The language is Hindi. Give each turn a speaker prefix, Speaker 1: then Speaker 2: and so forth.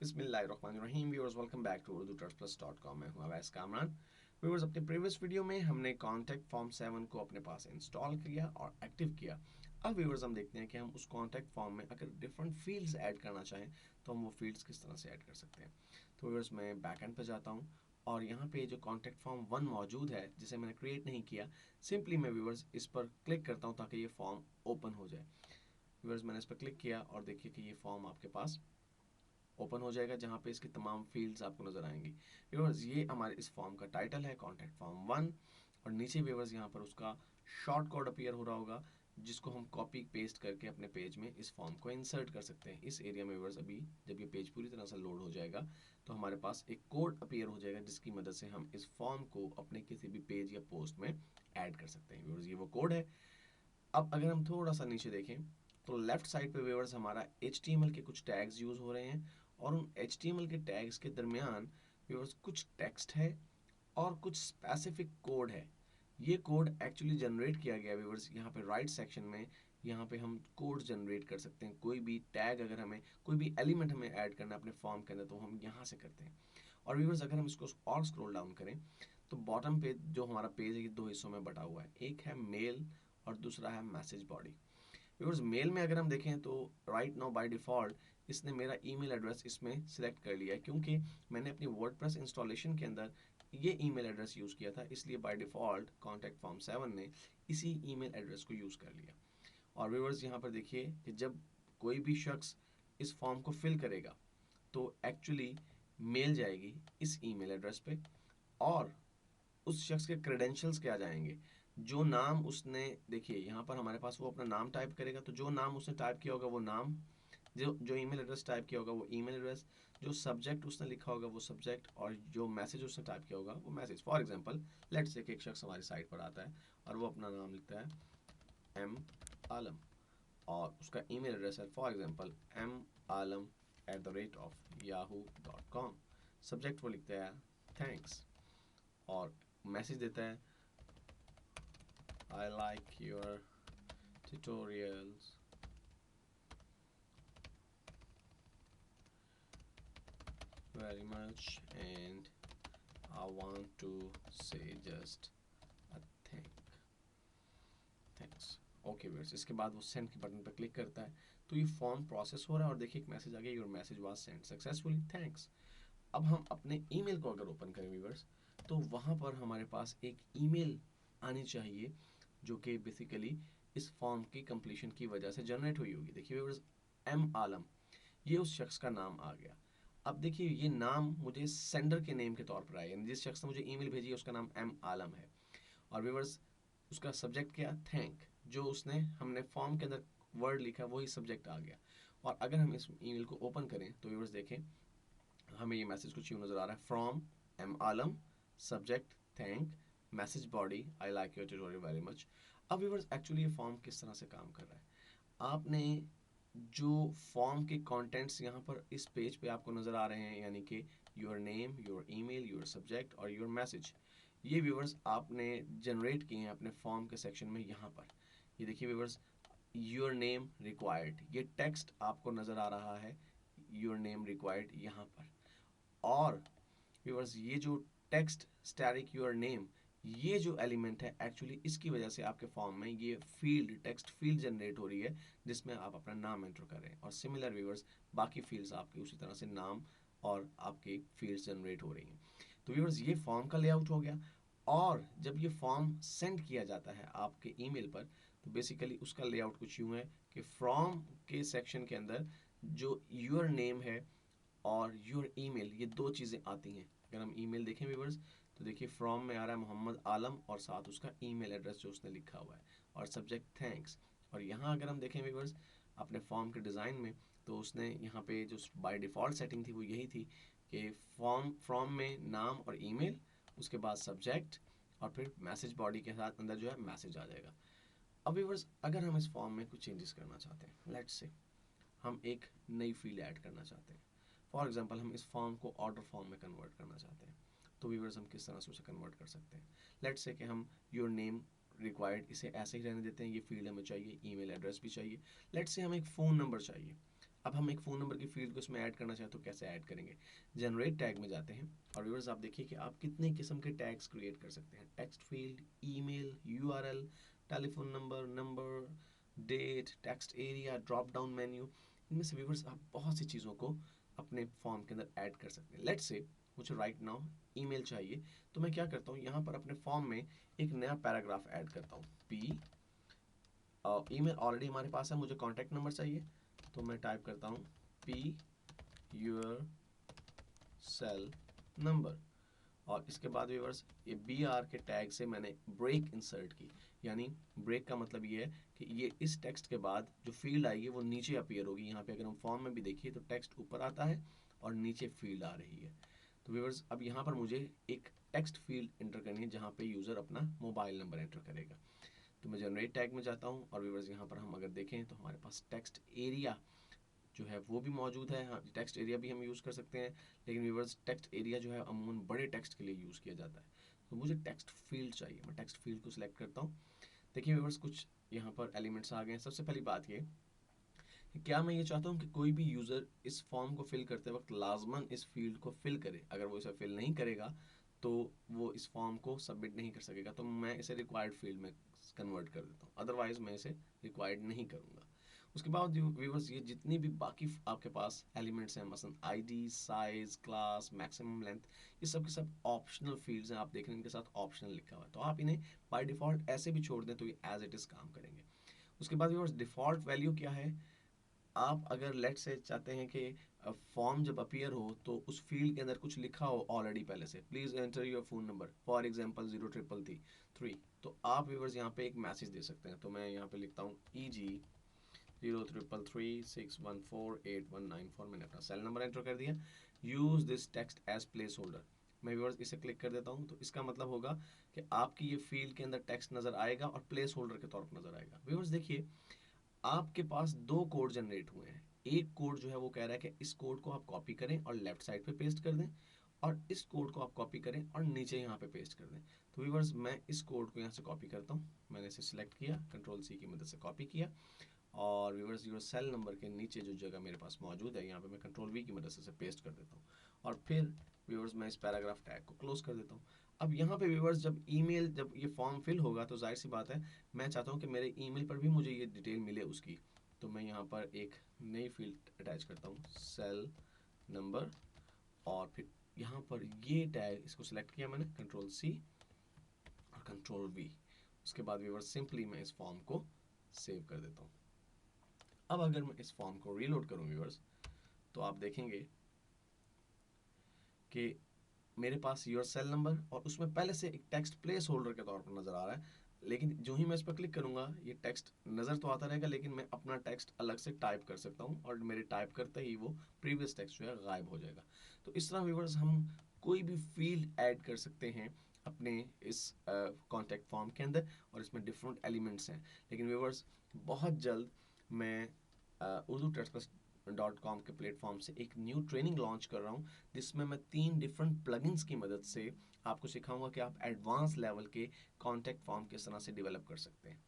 Speaker 1: बिस्मिल्लाहिर्रहमानिर्रहीम viewers, welcome back to urdu-plus.com। मैं हूं अवैस कामरान। व्यूअर्स, अपने प्रीवियस वीडियो में हमने कॉन्टैक्ट फॉर्म 7 को अपने पास इंस्टॉल किया और एक्टिव किया। अब व्यूअर्स हम देखते हैं कि हम उस कॉन्टैक्ट फॉर्म में अगर डिफरेंट फील्ड्स ऐड करना चाहें तो हम वो फील्ड्स किस तरह से ऐड कर सकते हैं। तो व्यूअर्स, मैं बैक एंड पर जाता हूँ और यहाँ पे जो कॉन्टैक्ट फॉर्म 1 मौजूद है जिसे मैंने क्रिएट नहीं किया, सिंपली मैं व्यूअर्स इस पर क्लिक करता हूँ ताकि ये फॉर्म ओपन हो जाए। व्यूअर्स, मैंने इस पर क्लिक किया और देखिए कि ये फॉर्म आपके पास ओपन हो जाएगा जहाँ पे इसकी तमाम फील्ड्स आपको नजर आएंगी। व्यूअर्स, ये हमारे इस फॉर्म का टाइटल है, कॉन्टैक्ट फॉर्म 1। और नीचे व्यूअर्स यहाँ पर उसका शॉर्ट कोड अपीयर हो रहा होगा जिसको हम कॉपी पेस्ट करके अपने पेज में इस फॉर्म को इंसर्ट कर सकते हैं। इस एरिया में व्यूअर्स अभी जब ये पेज पूरी तरह से लोड हो जाएगा तो हमारे पास एक कोड अपीयर हो जाएगा जिसकी मदद से हम इस फॉर्म को अपने किसी भी पेज या पोस्ट में ऐड कर सकते हैं। व्यूअर्स, ये वो कोड है। अब अगर हम थोड़ा सा नीचे देखें तो लेफ्ट साइड पे व्यूअर्स हमारा HTML के कुछ टैग्स यूज़ हो रहे हैं और उन HTML के टैग्स के दरमियान व्यूअर्स कुछ टेक्स्ट है और कुछ स्पेसिफिक कोड है। ये कोड एक्चुअली जनरेट किया गया व्यूअर्स यहाँ पे राइट सेक्शन में। यहाँ पे हम कोड जनरेट कर सकते हैं। कोई भी टैग अगर हमें कोई भी एलिमेंट हमें ऐड करना है अपने फॉर्म के अंदर तो हम यहाँ से करते हैं। और व्यूअर्स, अगर हम इसको और स्क्रॉल डाउन करें तो बॉटम पे जो हमारा पेज है ये दो हिस्सों में बटा हुआ है। एक है मेल और दूसरा है मैसेज बॉडी। व्यूअर्स, मेल में अगर हम देखें तो राइट नाउ बाय डिफ़ॉल्ट इसने मेरा ईमेल एड्रेस इसमें सिलेक्ट कर लिया है क्योंकि मैंने अपनी वर्डप्रेस इंस्टॉलेशन के अंदर ये ईमेल एड्रेस यूज़ किया था, इसलिए बाय डिफ़ॉल्ट कॉन्टैक्ट फॉर्म 7 ने इसी ईमेल एड्रेस को यूज़ कर लिया। और व्यूअर्स, यहाँ पर देखिए कि जब कोई भी शख्स इस फॉर्म को फिल करेगा तो एक्चुअली मेल जाएगी इस ईमेल एड्रेस पे और उस शख्स के क्रेडेंशियल्स क्या जाएंगे। जो नाम उसने, देखिए यहाँ पर हमारे पास वो अपना नाम टाइप करेगा तो जो नाम उसने टाइप किया होगा वो नाम, जो जो ईमेल एड्रेस टाइप किया होगा वो ईमेल एड्रेस, जो सब्जेक्ट उसने लिखा होगा वो सब्जेक्ट और जो मैसेज उसने टाइप किया होगा वो message. For example let's say एक शख्स हमारी साइट पर आता है और वो अपना नाम लिखता है एम आलम और उसका ईमेल एड्रेस है फॉर एग्जांपल malum@yahoo.com। सब्जेक्ट वो लिखता है थैंक्स और मैसेज देता है I like your tutorials very much and I want to say just a thanks। Okay viewers, इसके बाद वो सेंड के बटन पर क्लिक करता है तो ये फॉर्म प्रोसेस हो रहा है और देखिए एक मैसेज आ गया, your message was send successfully, thanks. अब हम अपने ईमेल को अगर ओपन करें व्यूअर्स तो वहाँ पर हमारे पास एक ईमेल आनी चाहिए जो कि बेसिकली इस फॉर्म की कंप्लीशन की वजह से जनरेट हुई होगी। देखिए व्यूअर्स, एम आलम, ये उस शख्स का नाम आ गया। अब देखिए ये नाम मुझे सेंडर के नेम के तौर पर आया, यानी जिस शख्स ने मुझे ईमेल भेजी है उसका नाम एम आलम है। और व्यूअर्स, उसका सब्जेक्ट क्या, थैंक, जो उसने हमने फॉर्म के अंदर वर्ड लिखा वही सब्जेक्ट आ गया। और अगर हम इस ईमेल को ओपन करें तो व्यूअर्स देखें हमें ये मैसेज कुछ यूँ नज़र आ रहा है, from M Alam, subject thank, message body I like your tutorial very much. अब व्यूअर्स, एक्चुअली ये फॉर्म किस तरह से काम कर रहा है, आपने जो फॉर्म के कंटेंट्स यहाँ पर इस पेज पे आपको नज़र आ रहे हैं, यानी कि your name, your email, your subject और योर मैसेज, ये व्यूअर्स आपने जनरेट किए हैं अपने फॉर्म के सेक्शन में। यहाँ पर ये देखिए व्यूअर्स, योर नेम रिक्वायर्ड, ये टेक्स्ट आपको नज़र आ रहा है, योर नेम रिक्वायर्ड यहाँ पर। और व्यूअर्स, ये जो टेक्स्ट स्टैटिक योर नेम, ये जो एलिमेंट है एक्चुअली इसकी वजह से आपके फॉर्म में ये फील्ड, टेक्स्ट फील्ड जनरेट हो रही है जिसमें आप अपना नाम एंटर कर रहे हैं। और सिमिलर व्यूअर्स, बाकी फील्ड्स आपकी उसी तरह से नाम और आपकी फील्ड्स जनरेट हो रही हैं। तो व्यूअर्स, ये फॉर्म का लेआउट हो गया। और जब ये फॉर्म सेंड किया जाता है आपके ईमेल पर तो बेसिकली उसका लेआउट कुछ यूँ है कि फ्रॉम के सेक्शन के अंदर जो योर नेम है और योर ईमेल, ये दो चीज़ें आती हैं। अगर हम ईमेल देखें व्यूवर्स तो देखिए फ्रॉम में आ रहा है मोहम्मद आलम और साथ उसका ईमेल एड्रेस जो उसने लिखा हुआ है और सब्जेक्ट थैंक्स। और यहाँ अगर हम देखें व्यूवर्स अपने फॉर्म के डिज़ाइन में तो उसने यहाँ पे जो बाय डिफ़ॉल्ट सेटिंग थी वो यही थी कि फॉर्म फ्रॉम में नाम और ईमेल, उसके बाद सब्जेक्ट और फिर मैसेज बॉडी के साथ अंदर जो है मैसेज आ जाएगा। अब व्यूवर्स, अगर हम इस फॉर्म में कुछ चेंजेस करना चाहते हैं, लेट्स से हम एक नई फील्ड ऐड करना चाहते हैं, फॉर एग्जांपल हम इस फॉर्म को ऑर्डर फॉर्म में कन्वर्ट करना चाहते हैं, तो व्यूअर्स हम किस तरह से उसे कन्वर्ट कर सकते हैं। लेट्स से कि हम योर नेम रिक्वायर्ड इसे ऐसे ही रहने देते हैं, ये फील्ड हमें चाहिए, ईमेल एड्रेस भी चाहिए, लेट्स से हमें एक फ़ोन नंबर चाहिए। अब हम एक फ़ोन नंबर की फील्ड को इसमें ऐड करना चाहें तो कैसे ऐड करेंगे? जनरेट टैग में जाते हैं और व्यूअर्स आप देखिए कि आप कितने किस्म के टैग्स क्रिएट कर सकते हैं। Text field, email, URL, telephone number, date, text area, drop down menu, इनमें से व्यूअर्स आप बहुत सी चीज़ों को अपने फॉर्म के अंदर ऐड कर सकते हैं। लेट्स से मुझे राइट नाउ ईमेल चाहिए, तो मैं क्या करता हूँ, यहाँ पर अपने फॉर्म में एक नया पैराग्राफ ऐड करता हूँ। पी, ईमेल ऑलरेडी हमारे पास है, मुझे कॉन्टैक्ट नंबर चाहिए, तो मैं टाइप करता हूँ पी योर सेल नंबर, और इसके बाद व्यूअर्स ये बी आर के टैग से मैंने ब्रेक इंसर्ट की। यानी ब्रेक का मतलब ये है कि ये इस टेक्स्ट के बाद जो फील्ड आएगी वो नीचे अपीयर होगी। यहाँ पे अगर हम फॉर्म में भी देखिए तो टेक्स्ट ऊपर आता है और नीचे फील्ड आ रही है। तो व्यूअर्स अब यहाँ पर मुझे एक टेक्स्ट फील्ड एंटर करनी है जहाँ पे यूज़र अपना मोबाइल नंबर एंटर करेगा। तो मैं जनरेट टैग में जाता हूँ और व्यूअर्स यहाँ पर हम अगर देखें तो हमारे पास टेक्स्ट एरिया जो है वो भी मौजूद है। हाँ, टेक्स्ट एरिया भी हम यूज़ कर सकते हैं, लेकिन व्यूअर्स टेक्स्ट एरिया जो है अमूमन बड़े टेक्स्ट के लिए यूज़ किया जाता है। तो मुझे टेक्स्ट फील्ड चाहिए, मैं टेक्स्ट फील्ड को सिलेक्ट करता हूँ। देखिए व्यूअर्स कुछ यहाँ पर एलिमेंट्स आ गए हैं। सबसे पहली बात ये कि क्या मैं ये चाहता हूँ कि कोई भी यूज़र इस फॉर्म को फिल करते वक्त लाजमन इस फील्ड को फिल करे। अगर वो इसे फिल नहीं करेगा तो वो इस फॉर्म को सबमिट नहीं कर सकेगा। तो मैं इसे रिक्वायर्ड फील्ड में कन्वर्ट कर देता हूँ, अदरवाइज मैं इसे रिक्वायर्ड नहीं करूँगा। उसके बाद व्यूवर्स ये जितनी भी बाकी आपके पास एलिमेंट्स हैं, मसलन ID, size, class, maximum length, ये सब के सब ऑप्शनल फील्ड्स हैं। आप देख रहे हैं इनके साथ ऑप्शनल लिखा हुआ है, तो आप इन्हें बाय डिफ़ॉल्ट ऐसे भी छोड़ दें तो ये एज इट इज़ काम करेंगे। उसके बाद व्यूवर्स डिफ़ॉल्ट वैल्यू क्या है? आप अगर लेट से चाहते हैं कि फॉर्म जब अपीयर हो तो उस फील्ड के अंदर कुछ लिखा हो ऑलरेडी पहले से, please enter your phone number for example 0333, तो आप व्यूवर्स यहाँ पे एक मैसेज दे सकते हैं। तो मैं यहाँ पे लिखता हूँ EG 0333614819 मैंने अपना सेल नंबर एंटर कर दिया। Use this text as placeholder, मैं व्यूवर्स इसे क्लिक कर देता हूँ। तो इसका मतलब होगा कि आपकी ये फील्ड के अंदर टेक्स्ट नज़र आएगा और प्लेस होल्डर के तौर पर नज़र आएगा। व्यूवर्स देखिए आपके पास दो कोड जनरेट हुए हैं। एक कोड जो है वो कह रहा है कि इस कोड को आप कॉपी करें और लेफ्ट साइड पे पेस्ट कर दें, और इस कोड को आप कॉपी करें और नीचे यहाँ पे पेस्ट कर दें। तो व्यूवर्स मैं इस कोड को यहाँ से कॉपी करता हूँ, मैंने इसे सिलेक्ट किया, कंट्रोल C की मदद से कॉपी किया, और व्यूवर्स योर सेल नंबर के नीचे जो जगह मेरे पास मौजूद है यहाँ पे मैं कंट्रोल V की मदद से पेस्ट कर देता हूँ, और फिर व्यूवर्स मैं इस पैराग्राफ टैग को क्लोज कर देता हूँ। अब यहाँ पे व्यूवर्स जब ये फॉर्म फिल होगा तो जाहिर सी बात है मैं चाहता हूँ कि मेरे ईमेल पर भी मुझे ये डिटेल मिले उसकी। तो मैं यहाँ पर एक नई फील्ड अटैच करता हूँ, सेल नंबर, और फिर यहाँ पर ये टैग इसको सिलेक्ट किया मैंने, कंट्रोल C और कंट्रोल V। उसके बाद व्यूवर्स सिंपली मैं इस फॉर्म को सेव कर देता हूँ। अब अगर मैं इस फॉर्म को रीलोड करूँ व्यूवर्स तो आप देखेंगे कि मेरे पास योर सेल नंबर और उसमें पहले से एक टेक्स्ट प्लेस होल्डर के तौर पर नज़र आ रहा है, लेकिन जो ही मैं इस पर क्लिक करूँगा ये टेक्स्ट नज़र तो आता रहेगा, लेकिन मैं अपना टेक्स्ट अलग से टाइप कर सकता हूँ और मेरे टाइप करते ही वो प्रीवियस टेक्स्ट जो है गायब हो जाएगा। तो इस तरह व्यूवर्स हम कोई भी फील्ड ऐड कर सकते हैं अपने इस कॉन्टैक्ट फॉर्म के अंदर, और इसमें डिफरेंट एलिमेंट्स हैं। लेकिन व्यूवर्स बहुत जल्द मैं urdu.com के प्लेटफॉर्म से एक न्यू ट्रेनिंग लॉन्च कर रहा हूँ, जिसमें मैं 3 डिफरेंट प्लगइन्स की मदद से आपको सिखाऊंगा कि आप एडवांस लेवल के कॉन्टैक्ट फॉर्म किस तरह से डेवलप कर सकते हैं।